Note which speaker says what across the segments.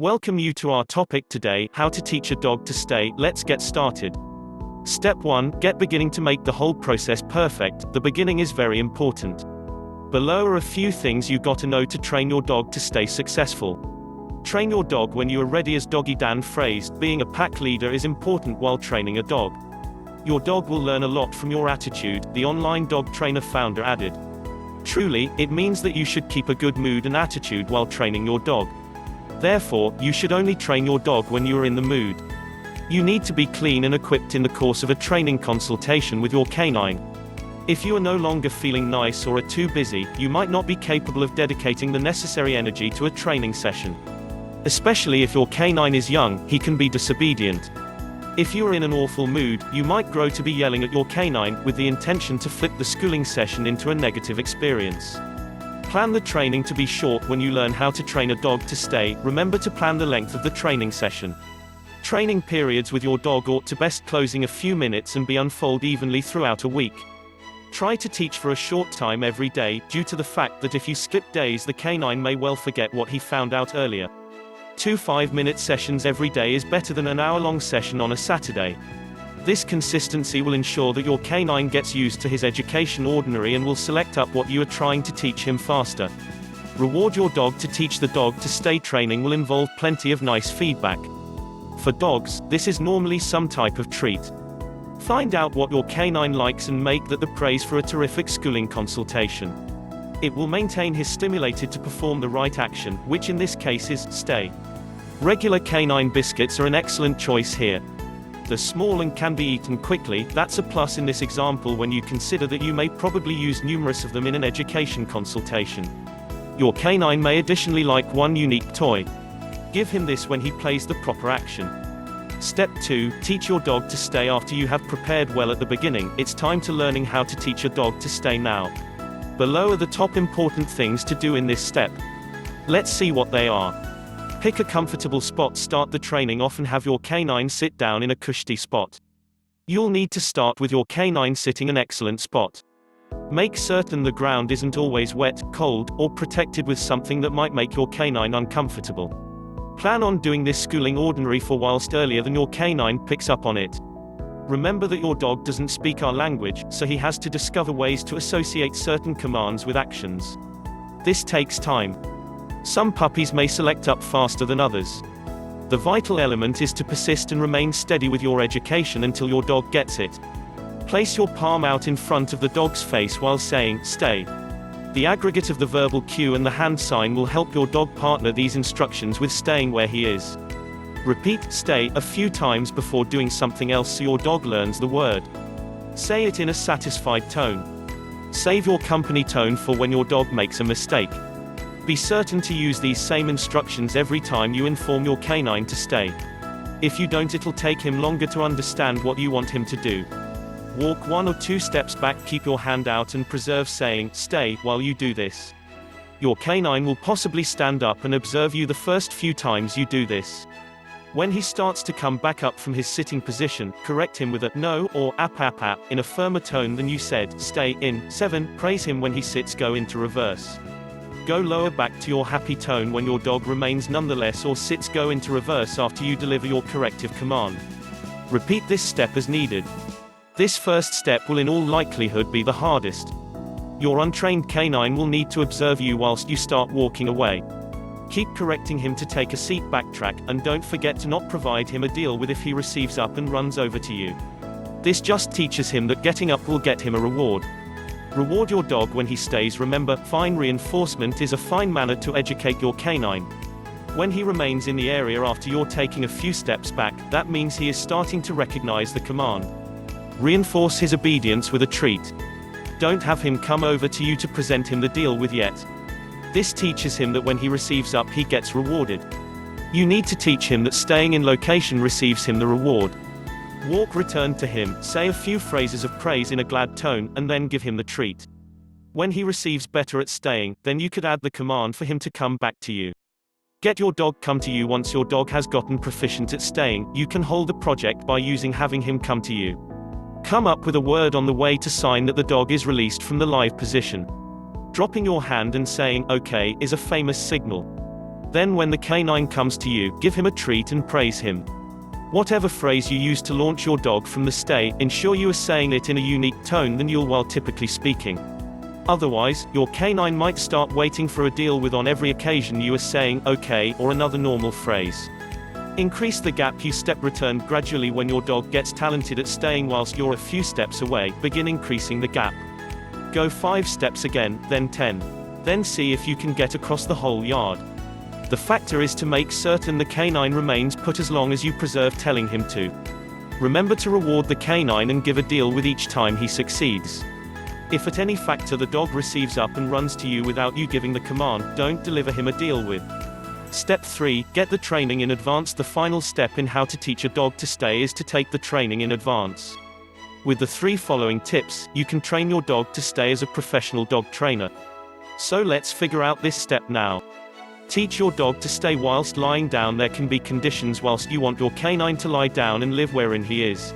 Speaker 1: Welcome you to our topic today, how to teach a dog to stay. Let's get started. Step 1, get beginning to make the whole process perfect. The beginning is very important. Below are a few things you got to know to train your dog to stay successful. Train your dog when you are ready. As Doggy Dan phrased, being a pack leader is important while training a dog. Your dog will learn a lot from your attitude, the online dog trainer founder added. Truly, it means that you should keep a good mood and attitude while training your dog. Therefore, you should only train your dog when you are in the mood. You need to be clean and equipped in the course of a training consultation with your canine. If you are no longer feeling nice or are too busy, you might not be capable of dedicating the necessary energy to a training session. Especially if your canine is young, he can be disobedient. If you are in an awful mood, you might grow to be yelling at your canine, with the intention to flip the schooling session into a negative experience. Plan the training to be short. When you learn how to train a dog to stay, remember to plan the length of the training session. Training periods with your dog ought to best closing a few minutes and be unfold evenly throughout a week. Try to teach for a short time every day, due to the fact that if you skip days, the canine may well forget what he found out earlier. 2 5-minute sessions every day is better than an hour-long session on a Saturday. This consistency will ensure that your canine gets used to his education ordinary and will select up what you are trying to teach him faster. Reward your dog to teach the dog to stay. Training will involve plenty of nice feedback. For dogs, this is normally some type of treat. Find out what your canine likes and make that the praise for a terrific schooling consultation. It will maintain his stimulated to perform the right action, which in this case is stay. Regular canine biscuits are an excellent choice here. They're small and can be eaten quickly. That's a plus in this example when you consider that you may probably use numerous of them in an education consultation. Your canine may additionally like one unique toy. Give him this when he plays the proper action. Step 2, teach your dog to stay. After you have prepared well at the beginning, it's time to learning how to teach a dog to stay now. Below are the top important things to do in this step. Let's see what they are. Pick a comfortable spot. Start the training off and have your canine sit down in a cushy spot. You'll need to start with your canine sitting an excellent spot. Make certain the ground isn't always wet, cold, or protected with something that might make your canine uncomfortable. Plan on doing this schooling ordinary for whilst earlier than your canine picks up on it. Remember that your dog doesn't speak our language, so he has to discover ways to associate certain commands with actions. This takes time. Some puppies may select up faster than others. The vital element is to persist and remain steady with your education until your dog gets it. Place your palm out in front of the dog's face while saying, stay. The aggregate of the verbal cue and the hand sign will help your dog partner these instructions with staying where he is. Repeat, stay, a few times before doing something else so your dog learns the word. Say it in a satisfied tone. Save your company tone for when your dog makes a mistake. Be certain to use these same instructions every time you inform your canine to stay. If you don't, it'll take him longer to understand what you want him to do. Walk 1 or 2 steps back, keep your hand out and preserve saying, stay, while you do this. Your canine will possibly stand up and observe you the first few times you do this. When he starts to come back up from his sitting position, correct him with a no or app in a firmer tone than you said, stay in. 7, praise him when he sits. Go into reverse. Go lower back to your happy tone when your dog remains nonetheless or sits. Go into reverse after you deliver your corrective command. Repeat this step as needed. This first step will in all likelihood be the hardest. Your untrained canine will need to observe you whilst you start walking away. Keep correcting him to take a seat, backtrack, and don't forget to not provide him a deal with if he receives up and runs over to you. This just teaches him that getting up will get him a reward. Reward your dog when he stays. Remember, fine reinforcement is a fine manner to educate your canine. When he remains in the area after you're taking a few steps back, that means he is starting to recognize the command. Reinforce his obedience with a treat. Don't have him come over to you to present him the deal with yet. This teaches him that when he receives up, he gets rewarded. You need to teach him that staying in location receives him the reward. Walk, return to him, say a few phrases of praise in a glad tone, and then give him the treat. When he receives better at staying, then you could add the command for him to come back to you. Get your dog come to you. Once your dog has gotten proficient at staying, you can hold the project by having him come to you. Come up with a word on the way to sign that the dog is released from the live position. Dropping your hand and saying, okay, is a famous signal. Then when the canine comes to you, give him a treat and praise him. Whatever phrase you use to launch your dog from the stay, ensure you are saying it in a unique tone than you'll while typically speaking. Otherwise, your canine might start waiting for a deal with on every occasion you are saying, okay, or another normal phrase. Increase the gap you step return gradually when your dog gets talented at staying whilst you're a few steps away, begin increasing the gap. Go 5 steps again, then 10. Then see if you can get across the whole yard. The factor is to make certain the canine remains put as long as you preserve telling him to. Remember to reward the canine and give a deal with each time he succeeds. If at any factor the dog receives up and runs to you without you giving the command, don't deliver him a deal with. Step 3, get the training in advance. The final step in how to teach a dog to stay is to take the training in advance. With the 3 following tips, you can train your dog to stay as a professional dog trainer. So let's figure out this step now. Teach your dog to stay whilst lying down. There can be conditions whilst you want your canine to lie down and live wherein he is.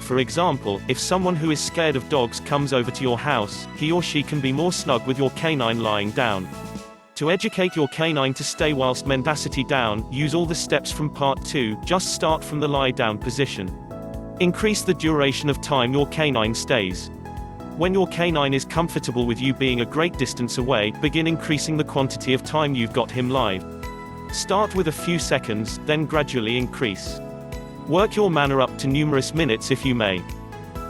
Speaker 1: For example, if someone who is scared of dogs comes over to your house, he or she can be more snug with your canine lying down. To educate your canine to stay whilst mendacity down, use all the steps from part 2, just start from the lie down position. Increase the duration of time your canine stays. When your canine is comfortable with you being a great distance away, begin increasing the quantity of time you've got him live. Start with a few seconds, then gradually increase. Work your manner up to numerous minutes if you may.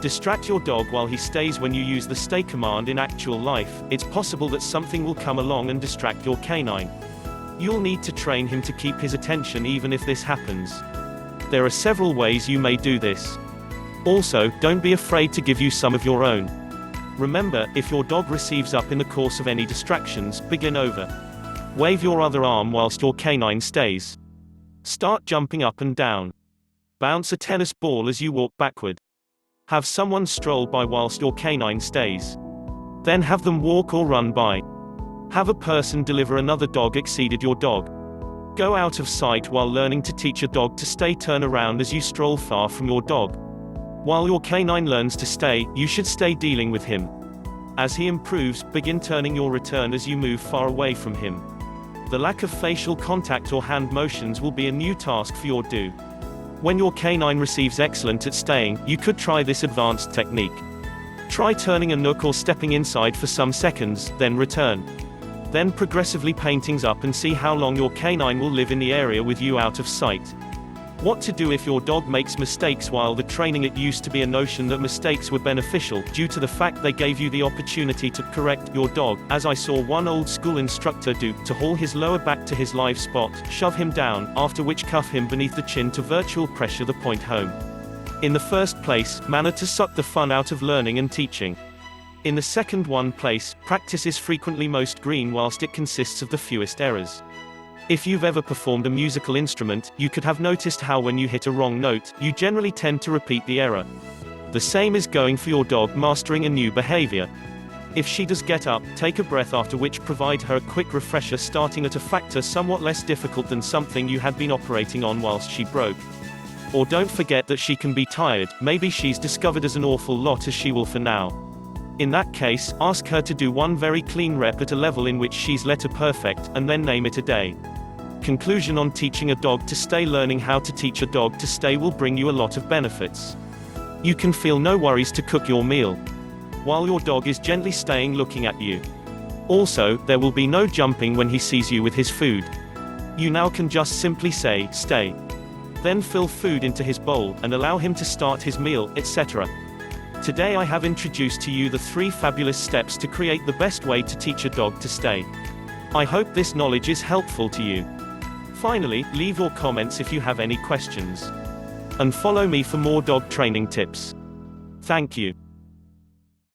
Speaker 1: Distract your dog while he stays. When you use the stay command in actual life, it's possible that something will come along and distract your canine. You'll need to train him to keep his attention even if this happens. There are several ways you may do this. Also, don't be afraid to give you some of your own. Remember, if your dog receives up in the course of any distractions, begin over. Wave your other arm whilst your canine stays. Start jumping up and down. Bounce a tennis ball as you walk backward. Have someone stroll by whilst your canine stays. Then have them walk or run by. Have a person deliver another dog exceeded your dog. Go out of sight while learning to teach a dog to stay. Turn around as you stroll far from your dog. While your canine learns to stay, you should stay dealing with him. As he improves, begin turning your return as you move far away from him. The lack of facial contact or hand motions will be a new task for your do. When your canine receives excellent at staying, you could try this advanced technique. Try turning a nook or stepping inside for some seconds, then return. Then progressively paintings up and see how long your canine will live in the area with you out of sight. What to do if your dog makes mistakes. While the training, it used to be a notion that mistakes were beneficial, due to the fact they gave you the opportunity to correct your dog, as I saw one old school instructor do, to haul his lower back to his live spot, shove him down, after which cuff him beneath the chin to virtual pressure the point home. In the first place, manner to suck the fun out of learning and teaching. In the second place, practice is frequently most green whilst it consists of the fewest errors. If you've ever performed a musical instrument, you could have noticed how when you hit a wrong note, you generally tend to repeat the error. The same is going for your dog mastering a new behavior. If she does get up, take a breath, after which provide her a quick refresher starting at a factor somewhat less difficult than something you had been operating on whilst she broke. Or don't forget that she can be tired, maybe she's discovered as an awful lot as she will for now. In that case, ask her to do one very clean rep at a level in which she's letter perfect, and then name it a day. Conclusion on teaching a dog to stay. Learning how to teach a dog to stay will bring you a lot of benefits. You can feel no worries to cook your meal, while your dog is gently staying looking at you. Also, there will be no jumping when he sees you with his food. You now can just simply say, stay. Then fill food into his bowl, and allow him to start his meal, etc. Today I have introduced to you the 3 fabulous steps to create the best way to teach a dog to stay. I hope this knowledge is helpful to you. Finally, leave your comments if you have any questions. And follow me for more dog training tips. Thank you.